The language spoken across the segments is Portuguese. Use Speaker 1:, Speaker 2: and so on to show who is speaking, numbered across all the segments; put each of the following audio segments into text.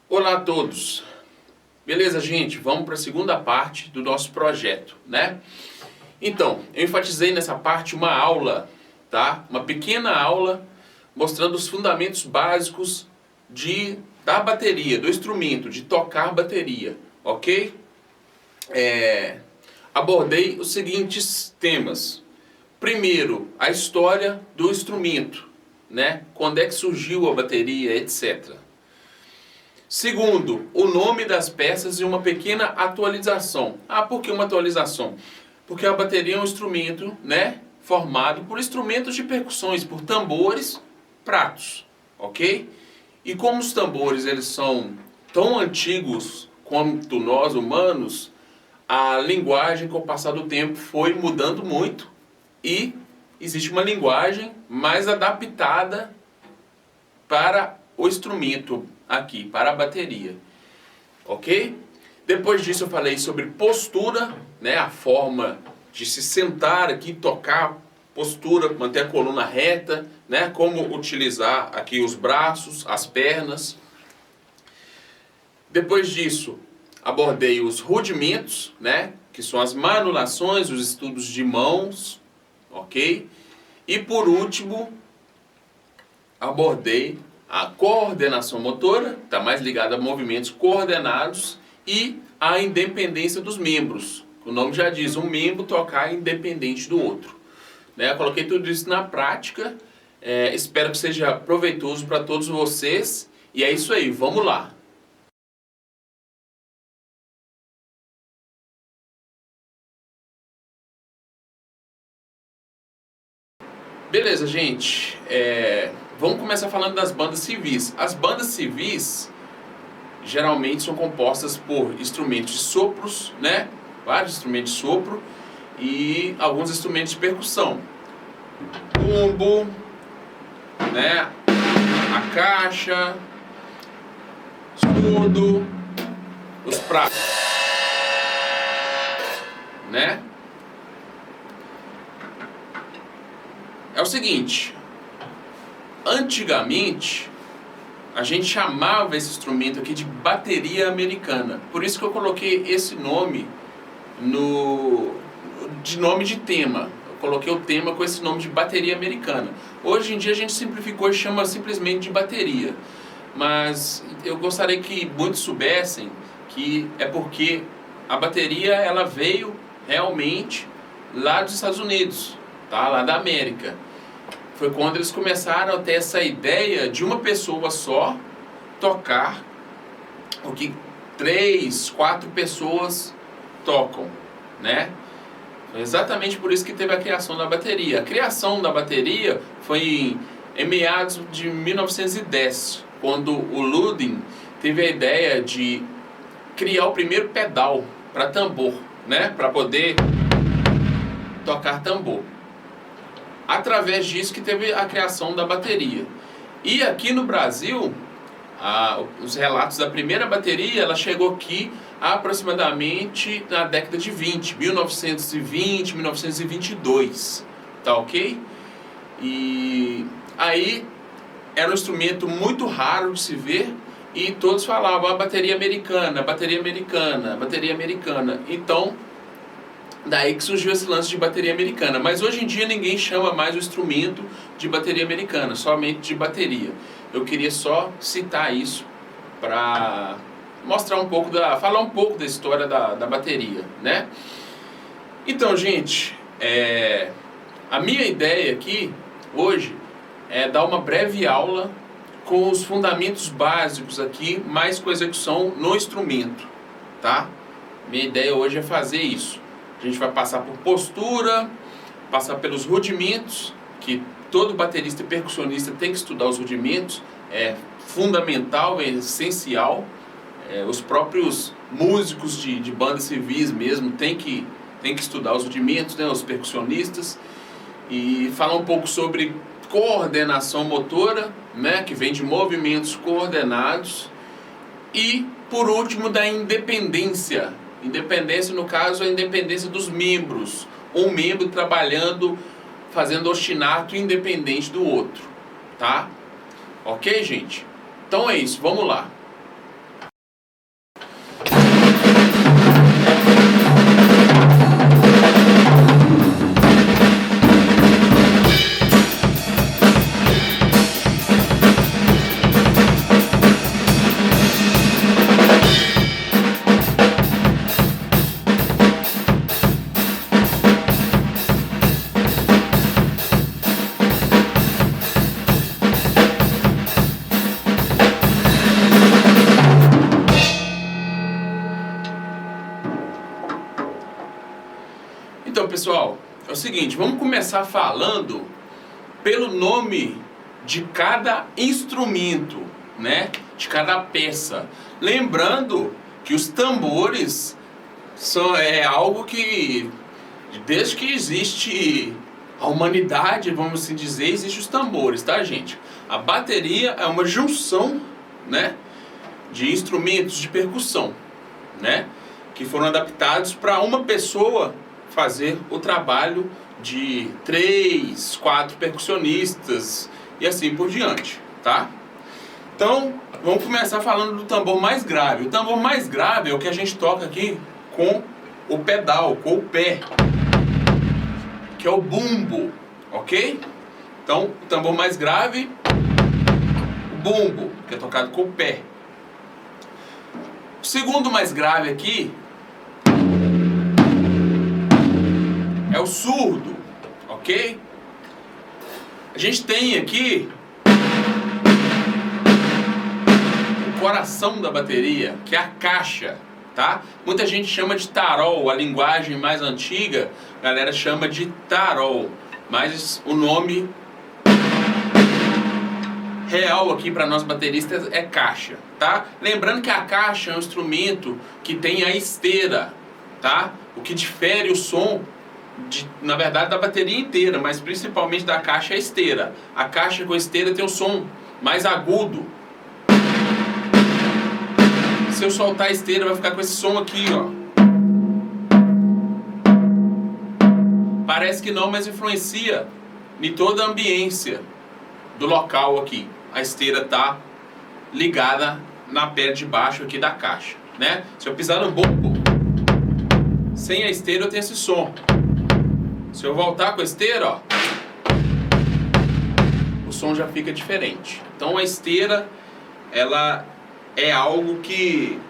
Speaker 1: Olá a todos, beleza, gente? Vamos para a segunda parte do nosso projeto, né? Então, eu enfatizei nessa parte uma aula, tá? Uma pequena aula mostrando os fundamentos básicos da bateria, do instrumento, de tocar bateria, ok? Abordei os seguintes temas. Primeiro, a história do instrumento, né? Quando é que surgiu a bateria, etc. Segundo, o nome das peças e uma pequena atualização. Por que uma atualização? Porque a bateria é um instrumento, né, formado por instrumentos de percussões, por tambores, pratos, ok? E como os tambores eles são tão antigos quanto nós humanos, a linguagem com o passar do tempo foi mudando muito e existe uma linguagem mais adaptada para o instrumento aqui, para a bateria, ok? Depois disso eu falei sobre postura, né, a forma de se sentar aqui, tocar, postura, manter a coluna reta, né, como utilizar aqui os braços, as pernas. Depois disso abordei os rudimentos, né, que são as manulações, os estudos de mãos, ok? E por último abordei a coordenação motora, está mais ligada a movimentos coordenados, e a independência dos membros. O nome já diz, um membro tocar independente do outro. Né? Eu coloquei tudo isso na prática, espero que seja proveitoso para todos vocês, e é isso aí, vamos lá. Beleza, gente, vamos começar falando das bandas civis. As bandas civis geralmente são compostas por instrumentos de sopros, né? Vários instrumentos de sopro e alguns instrumentos de percussão. Bumbo, né? A caixa, surdo, os pratos, né? É o seguinte, antigamente a gente chamava esse instrumento aqui de bateria americana. Por isso que eu coloquei esse nome de nome de tema. Eu coloquei o tema com esse nome de bateria americana. Hoje em dia a gente simplificou e chama simplesmente de bateria. Mas eu gostaria que muitos soubessem que é porque a bateria ela veio realmente lá dos Estados Unidos, tá? Lá da América. Foi quando eles começaram a ter essa ideia de uma pessoa só tocar o que 3, 4 pessoas tocam, né? Foi exatamente por isso que teve a criação da bateria. A criação da bateria foi em meados de 1910, quando o Ludwig teve a ideia de criar o primeiro pedal para tambor, né? Para poder tocar tambor. Através disso que teve a criação da bateria. E aqui no Brasil, os relatos da primeira bateria, ela chegou aqui aproximadamente na década de 20, 1920, 1922, tá ok? E aí era um instrumento muito raro de se ver e todos falavam a bateria americana, a bateria americana, a bateria americana. Então, daí que surgiu esse lance de bateria americana. Mas hoje em dia ninguém chama mais o instrumento de bateria americana, somente de bateria. Eu queria só citar isso para mostrar um pouco falar um pouco da história da bateria, né? Então, gente, a minha ideia aqui hoje é dar uma breve aula com os fundamentos básicos aqui, mais com execução no instrumento, tá? Minha ideia hoje é fazer isso. A gente vai passar por postura, passar pelos rudimentos, que todo baterista e percussionista tem que estudar os rudimentos, é fundamental, é essencial. Os próprios músicos de bandas civis mesmo tem que estudar os rudimentos, né, os percussionistas. E falar um pouco sobre coordenação motora, né, que vem de movimentos coordenados. E, por último, da independência. Independência, no caso, é a independência dos membros. Um membro trabalhando, fazendo ostinato independente do outro. Tá? Ok, gente? Então é isso, vamos lá. o seguinte, vamos começar falando pelo nome de cada instrumento, né? De cada peça. Lembrando que os tambores é algo que, desde que existe a humanidade, vamos assim dizer, existem os tambores, tá, gente? A bateria é uma junção, né, de instrumentos de percussão, né, que foram adaptados para uma pessoa fazer o trabalho de 3, 4 percussionistas e assim por diante, tá? Então, vamos começar falando do tambor mais grave. O tambor mais grave é o que a gente toca aqui com o pedal, com o pé, que é o bumbo, ok? Então, o tambor mais grave, o bumbo, que é tocado com o pé. O segundo mais grave aqui é o surdo, ok? A gente tem aqui o coração da bateria, que é a caixa, tá? Muita gente chama de tarol, a linguagem mais antiga, a galera chama de tarol, mas o nome real aqui para nós bateristas é caixa, tá? Lembrando que a caixa é um instrumento que tem a esteira, tá? O que difere o som na verdade da bateria inteira, mas principalmente da caixa é a esteira. A caixa com a esteira tem um som mais agudo. Se eu soltar a esteira vai ficar com esse som aqui, ó. Parece que não, mas influencia em toda a ambiência do local aqui. A esteira tá ligada na pele de baixo aqui da caixa, né? Se eu pisar no bumbo sem a esteira eu tenho esse som. Se eu voltar com a esteira, ó, o som já fica diferente. Então a esteira, ela é algo que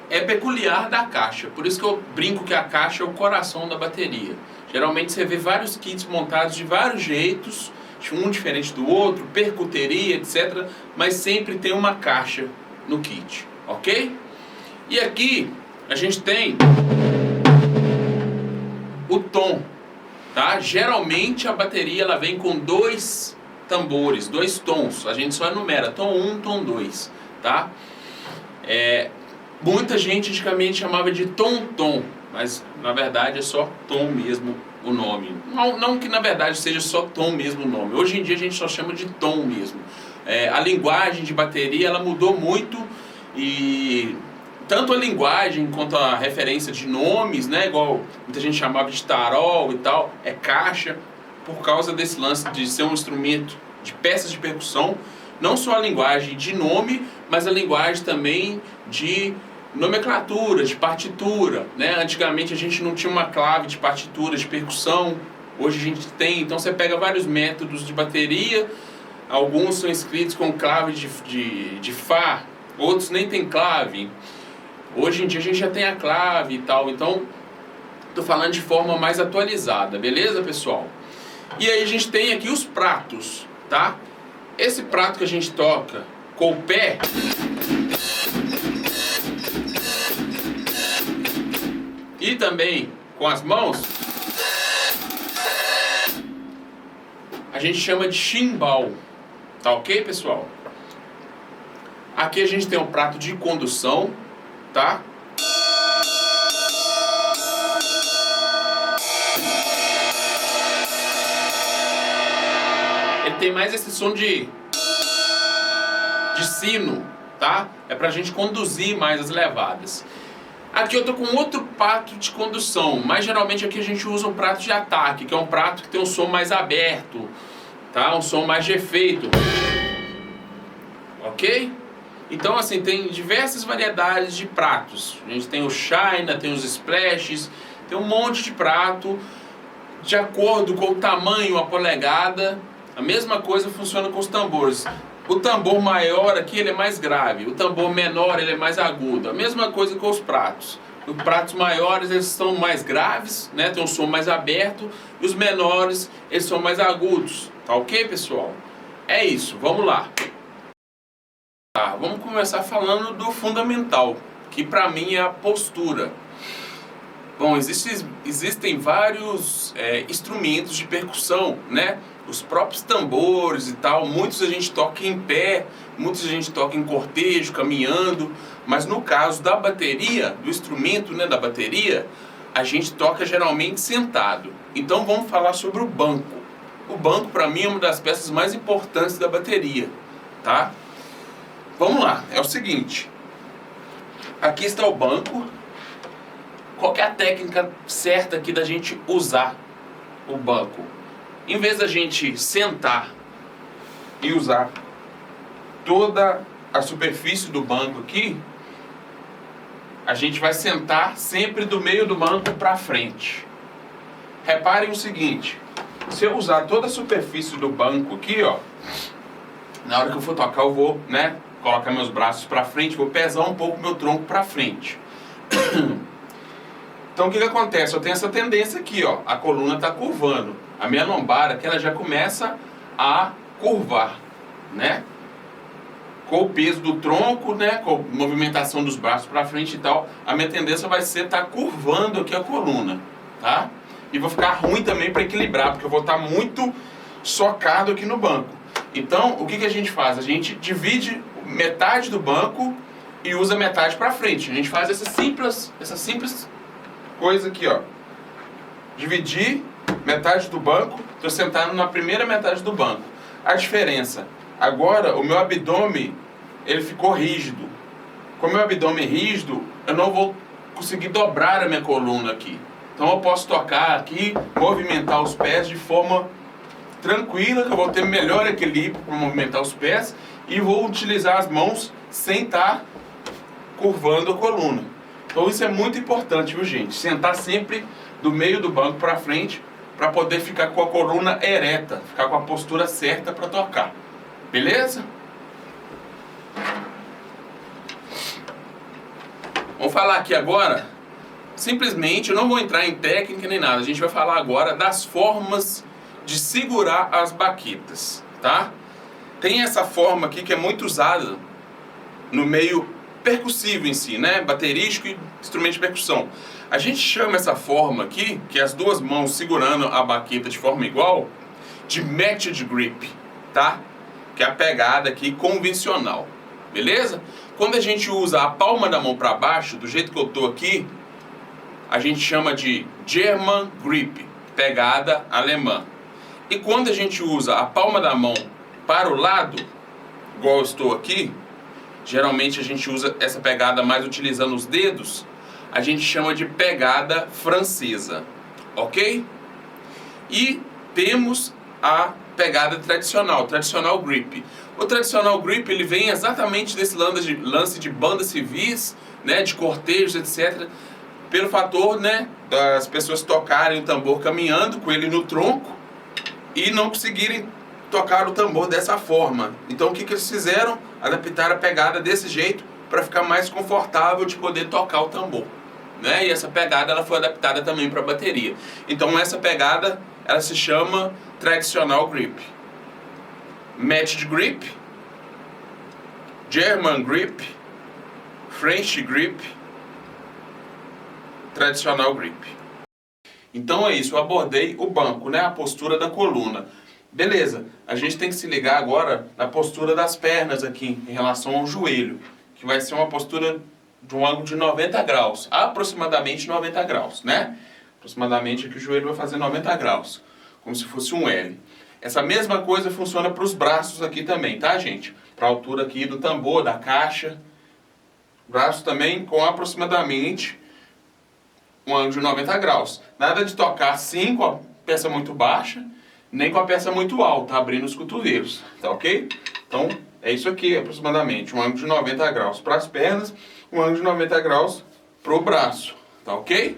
Speaker 1: é peculiar da caixa. Por isso que eu brinco que a caixa é o coração da bateria. Geralmente você vê vários kits montados de vários jeitos, um diferente do outro, percuteria, etc. Mas sempre tem uma caixa no kit, ok? E aqui a gente tem o tom. Tá? Geralmente a bateria ela vem com 2 tambores, 2 tons. A gente só enumera tom 1, tom 2, tá? Muita gente antigamente chamava de tom-tom, mas na verdade é só tom mesmo o nome. Não que na verdade seja só tom mesmo o nome. Hoje em dia a gente só chama de tom mesmo. A linguagem de bateria ela mudou muito e tanto a linguagem quanto a referência de nomes, né, igual muita gente chamava de tarol e tal, é caixa, por causa desse lance de ser um instrumento de peças de percussão, não só a linguagem de nome, mas a linguagem também de nomenclatura, de partitura, né? Antigamente a gente não tinha uma clave de partitura, de percussão, hoje a gente tem, então você pega vários métodos de bateria, alguns são escritos com clave de Fá, outros nem tem clave. Hoje em dia a gente já tem a clave e tal, então estou falando de forma mais atualizada, beleza, pessoal? E aí a gente tem aqui os pratos, tá? Esse prato que a gente toca com o pé e também com as mãos, a gente chama de chimbal, tá ok, pessoal? Aqui a gente tem um prato de condução, tá? Ele tem mais esse som de sino, tá? É pra gente conduzir mais as levadas. Aqui eu tô com outro prato de condução, mas geralmente aqui a gente usa um prato de ataque, que é um prato que tem um som mais aberto, tá? Um som mais de efeito. Ok? Então assim, tem diversas variedades de pratos. A gente tem o China, tem os splashes, tem um monte de prato de acordo com o tamanho, a polegada. A mesma coisa funciona com os tambores. O tambor maior aqui ele é mais grave, o tambor menor ele é mais agudo. A mesma coisa com os pratos. Os pratos maiores eles são mais graves, né? Tem um som mais aberto, e os menores eles são mais agudos. Tá ok, pessoal? É isso, vamos lá. Tá, vamos começar falando do fundamental, que pra mim é a postura. Bom, existem vários instrumentos de percussão, né? Os próprios tambores e tal, muitos a gente toca em pé, muitos a gente toca em cortejo, caminhando, mas no caso da bateria, do instrumento, né, da bateria, a gente toca geralmente sentado. Então vamos falar sobre o banco. O banco para mim é uma das peças mais importantes da bateria, tá? Vamos lá, é o seguinte, aqui está o banco. Qual que é a técnica certa aqui da gente usar o banco? Em vez da gente sentar e usar toda a superfície do banco aqui, a gente vai sentar sempre do meio do banco para frente. Reparem o seguinte, se eu usar toda a superfície do banco aqui, ó, na hora que eu for tocar eu vou, né, colocar meus braços para frente, vou pesar um pouco meu tronco para frente. Então o que acontece? Eu tenho essa tendência aqui, ó, a coluna está curvando. A minha lombar aqui, ela já começa a curvar, né? Com o peso do tronco, né, com a movimentação dos braços para frente e tal, a minha tendência vai ser estar curvando aqui a coluna, tá? E vou ficar ruim também para equilibrar, porque eu vou estar muito socado aqui no banco. Então, o que a gente faz? A gente divide metade do banco e usa metade para frente. A gente faz essa simples coisa aqui, ó. Dividir metade do banco, estou sentado na primeira metade do banco. A diferença, agora o meu abdômen, ele ficou rígido. Com o meu abdômen rígido, eu não vou conseguir dobrar a minha coluna aqui. Então eu posso tocar aqui, movimentar os pés de forma tranquila, que eu vou ter melhor equilíbrio para movimentar os pés e vou utilizar as mãos sem estar curvando a coluna. Então isso é muito importante, viu, gente? Sentar sempre do meio do banco para frente para poder ficar com a coluna ereta, ficar com a postura certa para tocar. Beleza? Vamos falar aqui agora, simplesmente, eu não vou entrar em técnica nem nada, a gente vai falar agora das formas de segurar as baquetas, tá? Tem essa forma aqui que é muito usada no meio percussivo em si, né? Baterístico e instrumento de percussão. A gente chama essa forma aqui, que é as duas mãos segurando a baqueta de forma igual, de matched grip, tá? Que é a pegada aqui convencional, beleza? Quando a gente usa a palma da mão para baixo, do jeito que eu tô aqui, a gente chama de German grip, pegada alemã. E quando a gente usa a palma da mão para o lado, igual eu estou aqui, geralmente a gente usa essa pegada mais utilizando os dedos, a gente chama de pegada francesa, ok? E temos a pegada tradicional grip. O tradicional grip, ele vem exatamente desse lance de bandas civis, né, de cortejos, etc., pelo fator, né, das pessoas tocarem o tambor caminhando com ele no tronco e não conseguirem tocar o tambor dessa forma. Então o que eles fizeram? Adaptaram a pegada desse jeito para ficar mais confortável de poder tocar o tambor, né? E essa pegada ela foi adaptada também para a bateria. Então essa pegada ela se chama traditional grip, matched grip, German grip, French grip, traditional grip. Então é isso, eu abordei o banco, né? A postura da coluna. Beleza, a gente tem que se ligar agora na postura das pernas aqui, em relação ao joelho, que vai ser uma postura de um ângulo de 90 graus, aproximadamente 90 graus, né? Aproximadamente aqui o joelho vai fazer 90 graus, como se fosse um L. Essa mesma coisa funciona para os braços aqui também, tá, gente? Para a altura aqui do tambor, da caixa. Braços também com aproximadamente um ângulo de 90 graus. Nada de tocar assim com a peça muito baixa, nem com a peça muito alta, abrindo os cotovelos, tá ok? Então, é isso aqui aproximadamente, um ângulo de 90 graus para as pernas, um ângulo de 90 graus para o braço, tá ok?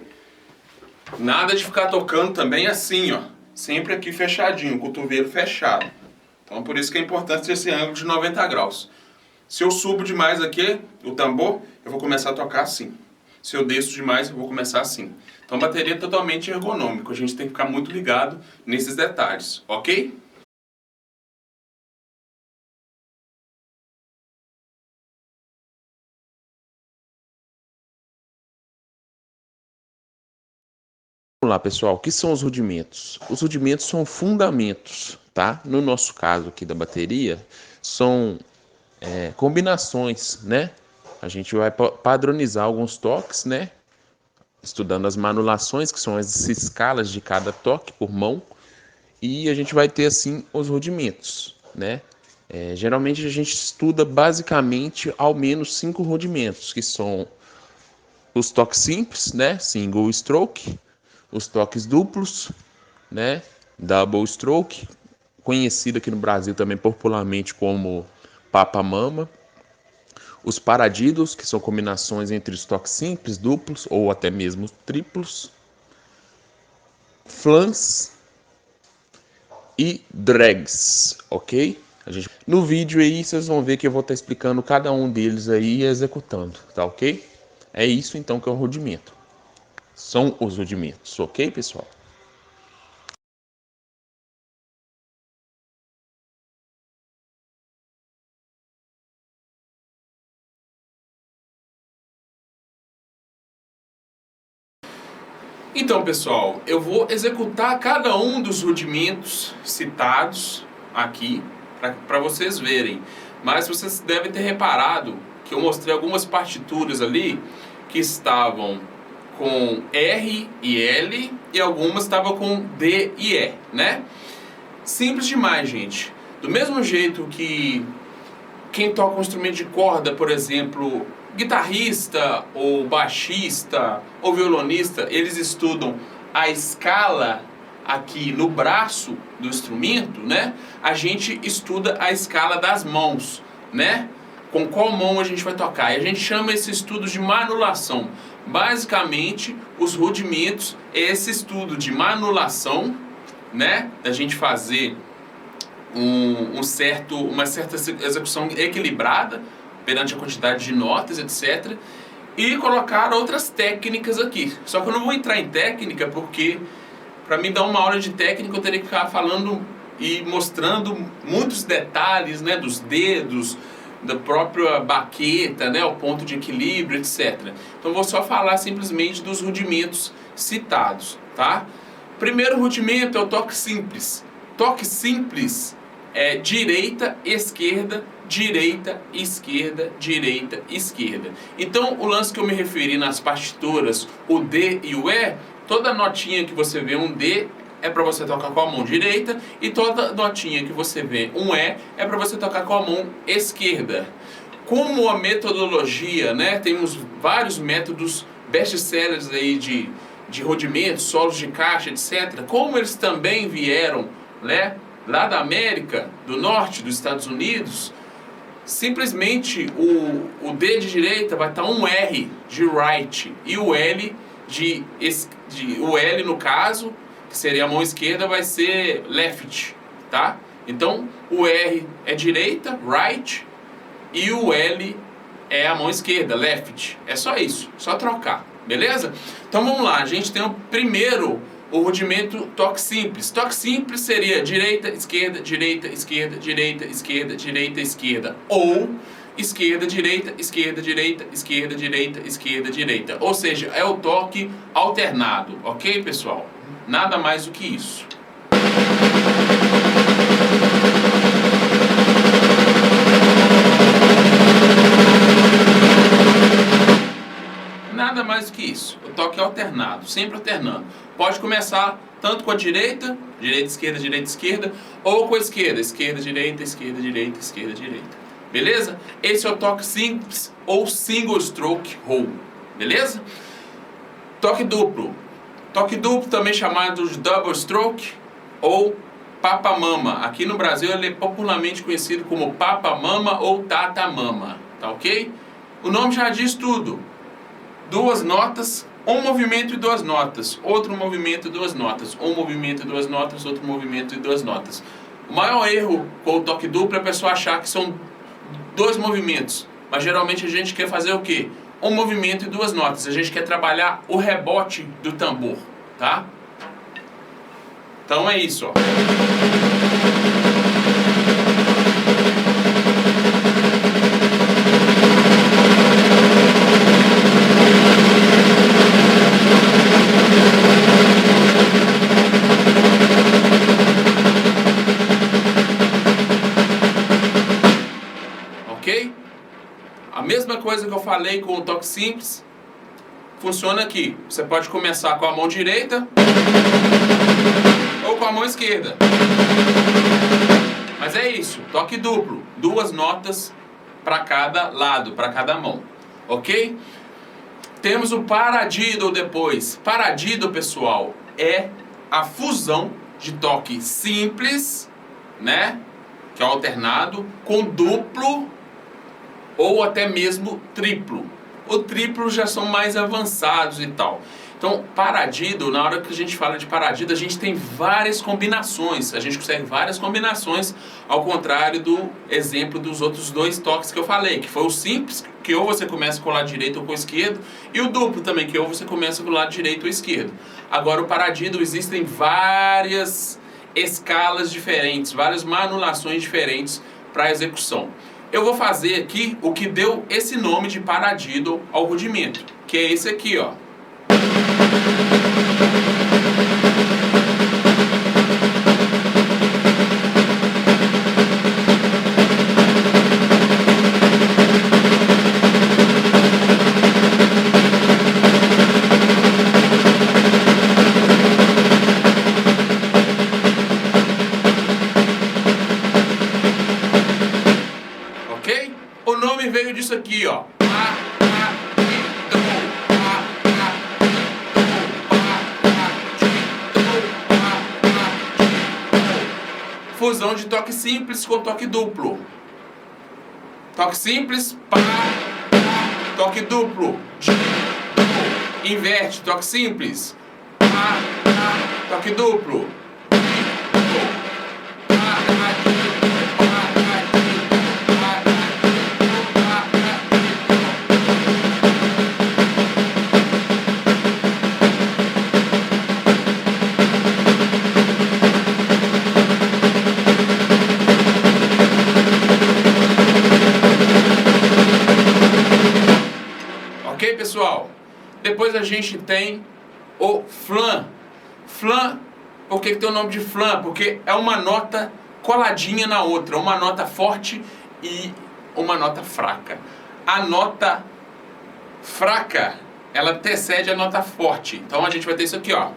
Speaker 1: Nada de ficar tocando também assim, ó, sempre aqui fechadinho, o cotovelo fechado. Então, por isso que é importante esse ângulo de 90 graus. Se eu subo demais aqui, o tambor, eu vou começar a tocar assim. Se eu desço demais, eu vou começar assim. Então, bateria é totalmente ergonômico. A gente tem que ficar muito ligado nesses detalhes, ok?
Speaker 2: Vamos lá, pessoal, o que são os rudimentos? Os rudimentos são fundamentos, tá? No nosso caso aqui da bateria, são combinações, né? A gente vai padronizar alguns toques, né? Estudando as manulações, que são as escalas de cada toque por mão, e a gente vai ter, assim, os rudimentos, né? Geralmente a gente estuda basicamente ao menos 5 rudimentos, que são os toques simples, né? Single stroke, os toques duplos, né? Double stroke, conhecido aqui no Brasil também popularmente como Papa Mama, os paradiddles, que são combinações entre os toques simples, duplos ou até mesmo triplos, flans e drags, ok? No vídeo aí vocês vão ver que eu vou estar explicando cada um deles aí e executando, tá ok? É isso então que é o rudimento. São os rudimentos, ok, pessoal?
Speaker 1: Então, pessoal, eu vou executar cada um dos rudimentos citados aqui para vocês verem. Mas vocês devem ter reparado que eu mostrei algumas partituras ali que estavam com R e L e algumas estavam com D e E, né? Simples demais, gente. Do mesmo jeito que quem toca um instrumento de corda, por exemplo, guitarrista ou baixista ou violonista, eles estudam a escala aqui no braço do instrumento, né? A gente estuda a escala das mãos, né? Com qual mão a gente vai tocar. E a gente chama esse estudo de manulação. Basicamente, os rudimentos é esse estudo de manulação, né? Da gente fazer uma certa execução equilibrada perante a quantidade de notas, etc. E colocar outras técnicas aqui. Só que eu não vou entrar em técnica porque para mim dar uma aula de técnica eu teria que ficar falando e mostrando muitos detalhes, né, dos dedos, da própria baqueta, né, o ponto de equilíbrio, etc. Então eu vou só falar simplesmente dos rudimentos citados, tá? Primeiro rudimento é o toque simples. Toque simples é direita, esquerda, direita, esquerda, direita, esquerda. Então, o lance que eu me referi nas partituras, o D e o E, toda notinha que você vê um D é para você tocar com a mão direita e toda notinha que você vê um E é para você tocar com a mão esquerda. Como a metodologia, né, temos vários métodos best-sellers aí de rudimentos, solos de caixa, etc. Como eles também vieram, né, lá da América do Norte, dos Estados Unidos, simplesmente o D de direita vai estar um R de right e o L o L no caso, que seria a mão esquerda, vai ser left, tá? Então o R é direita, right, e o L é a mão esquerda, left. É só isso, só trocar, beleza? Então vamos lá, a gente tem o primeiro, o rudimento toque simples. Toque simples seria direita, esquerda, direita, esquerda, direita, esquerda, direita, esquerda. Ou esquerda, direita, esquerda, direita, esquerda, direita, esquerda, direita. Ou seja, é o toque alternado, ok, pessoal? Nada mais do que isso. Nada mais do que isso. O toque é alternado, sempre alternando. Pode começar tanto com a direita, direita, esquerda, ou com a esquerda, esquerda, direita, esquerda, direita, esquerda, direita. Beleza? Esse é o toque simples ou single stroke roll. Beleza? Toque duplo. Toque duplo também chamado de double stroke ou Papa Mama. Aqui no Brasil ele é popularmente conhecido como Papa Mama ou Tata Mama. Tá ok? O nome já diz tudo. Duas notas, um movimento e duas notas, outro movimento e duas notas, um movimento e duas notas, outro movimento e duas notas. O maior erro com o toque duplo é a pessoa achar que são dois movimentos, mas geralmente a gente quer fazer o quê? Um movimento e duas notas, a gente quer trabalhar o rebote do tambor, tá? Então é isso, ó. coisa que eu falei com o toque simples funciona aqui. Você pode começar com a mão direita ou com a mão esquerda. Mas é isso, toque duplo, 2 notas para cada lado, para cada mão, ok? Temos o paradiddle depois. Paradiddle, pessoal, é a fusão de toque simples, né, que é o alternado, com duplo ou até mesmo triplo. O triplo já são mais avançados e tal. Então, paradiddle, na hora que a gente fala de paradiddle, a gente tem várias combinações. A gente consegue várias combinações, ao contrário do exemplo dos outros 2 toques que eu falei, que foi o simples, que ou você começa com o lado direito ou com o esquerdo, e o duplo também, que ou você começa com o lado direito ou esquerdo. Agora, o paradiddle, existem várias escalas diferentes, várias manulações diferentes para a execução. Eu vou fazer aqui o que deu esse nome de paradiddle ao rudimento, que é esse aqui, ó. Ok? O nome veio disso aqui, ó. Fusão de toque simples com toque duplo. Toque simples, pá, toque duplo. Inverte, toque simples, pá, toque duplo. Ok, pessoal? Depois a gente tem o flam. Flam, por que tem o nome de flam? Porque é uma nota coladinha na outra, uma nota forte e uma nota fraca. A nota fraca, ela antecede a nota forte. Então a gente vai ter isso aqui, ó.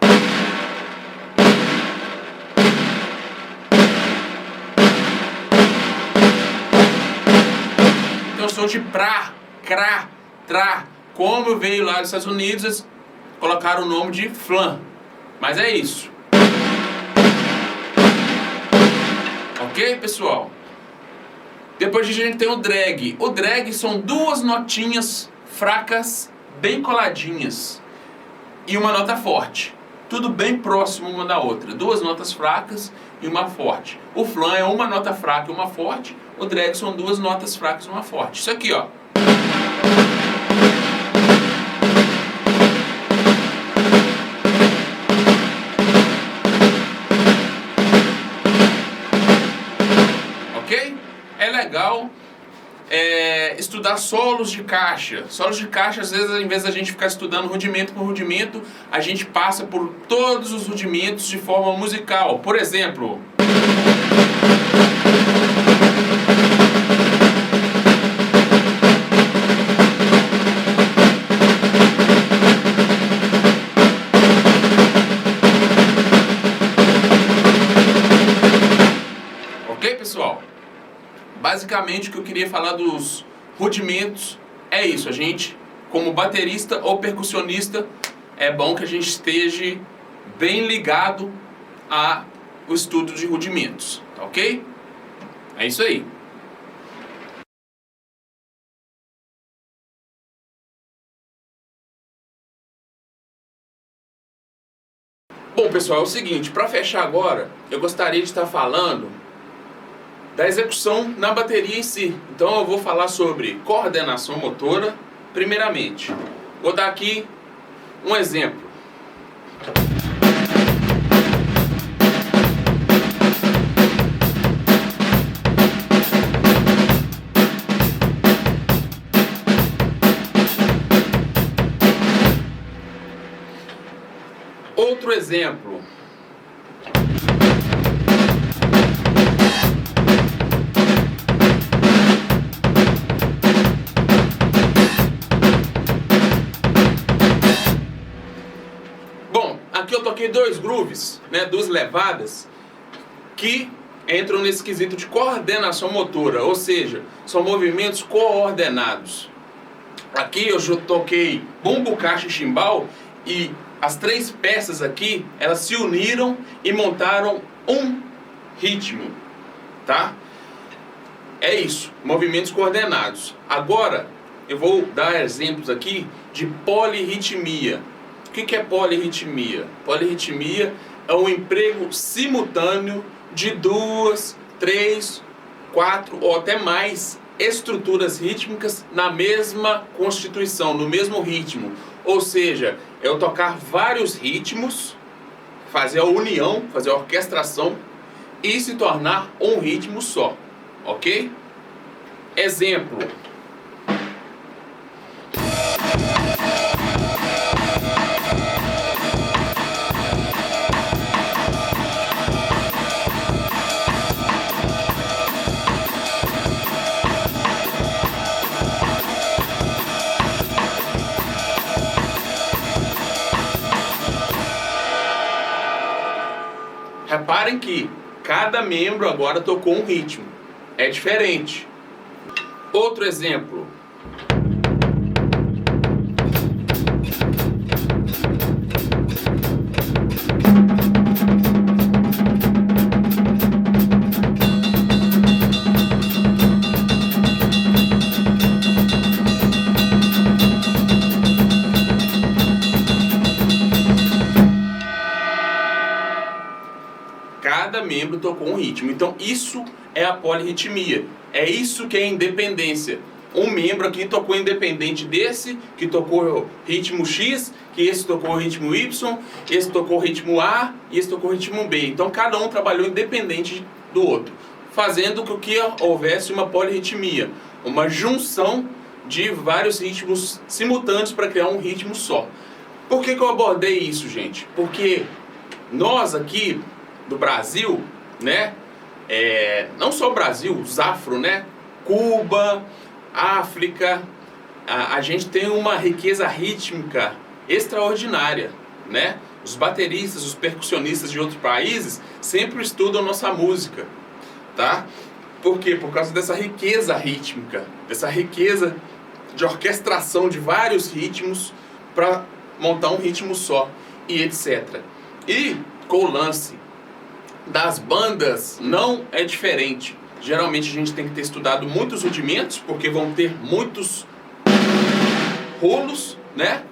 Speaker 1: Então eu sou de pra, crá, trá. Como veio lá dos Estados Unidos, eles colocaram o nome de flam. Mas é isso. Ok, pessoal? Depois a gente tem o drag. O drag são 2 notinhas fracas, bem coladinhas. E uma nota forte. Tudo bem próximo uma da outra. 2 notas fracas e uma forte. O flam é uma nota fraca e uma forte. O drag são 2 notas fracas e uma forte. Isso aqui, ó. É legal estudar solos de caixa. Solos de caixa, às vezes, ao invés da gente ficar estudando rudimento por rudimento, a gente passa por todos os rudimentos de forma musical. Por exemplo... Ok, pessoal? Basicamente, o que eu queria falar dos rudimentos é isso. A gente, como baterista ou percussionista, é bom que a gente esteja bem ligado ao estudo de rudimentos, tá ok? É isso aí. Bom, pessoal, é o seguinte, para fechar agora, eu gostaria de estar falando da execução na bateria em si. Então eu vou falar sobre coordenação motora, primeiramente. Vou dar aqui um exemplo. Outro exemplo. grooves, né, 2 levadas, que entram nesse quesito de coordenação motora, ou seja, são movimentos coordenados. Aqui eu já toquei bumbo, caixa e chimbal, e as 3 peças aqui, elas se uniram e montaram um ritmo, tá? É isso, movimentos coordenados. Agora, eu vou dar exemplos aqui de polirritmia. O que é polirritmia? Polirritmia é o emprego simultâneo de 2, 3, 4 ou até mais estruturas rítmicas na mesma constituição, no mesmo ritmo. Ou seja, eu tocar vários ritmos, fazer a união, fazer a orquestração e se tornar um ritmo só, ok? Exemplo. Reparem que cada membro agora tocou um ritmo. É diferente. Outro exemplo. Cada membro tocou um ritmo. Então isso é a polirritmia. É isso que é independência. Um membro aqui tocou independente desse, que tocou ritmo X, que esse tocou ritmo Y, esse tocou ritmo A e esse tocou ritmo B. Então cada um trabalhou independente do outro, fazendo com que houvesse uma polirritmia, uma junção de vários ritmos simultâneos para criar um ritmo só. Por que eu abordei isso, gente? Porque nós aqui do Brasil, né? Não só o Brasil, os afro, né? Cuba, África, a gente tem uma riqueza rítmica extraordinária, né? Os bateristas, os percussionistas de outros países sempre estudam nossa música, tá? Por quê? Por causa dessa riqueza rítmica, dessa riqueza de orquestração de vários ritmos para montar um ritmo só e etc. E com o lance das bandas não é diferente. Geralmente a gente tem que ter estudado muitos rudimentos, porque vão ter muitos rolos, né?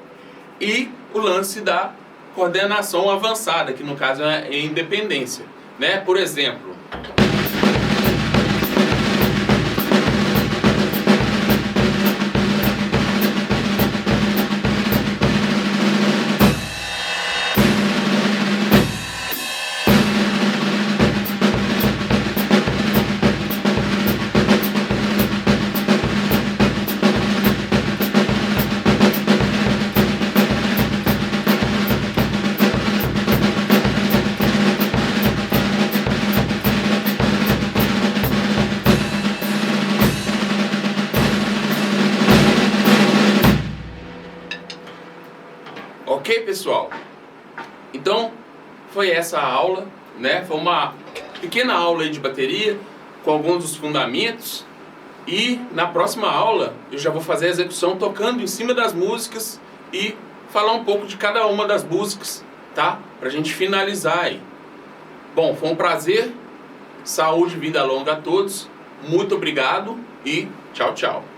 Speaker 1: E o lance da coordenação avançada, que no caso é a independência, né? Por exemplo, ok, pessoal? Então, foi essa a aula, né? Foi uma pequena aula aí de bateria, com alguns dos fundamentos. E na próxima aula, eu já vou fazer a execução tocando em cima das músicas e falar um pouco de cada uma das músicas, tá? Pra gente finalizar aí. Bom, foi um prazer. Saúde e vida longa a todos. Muito obrigado e tchau, tchau.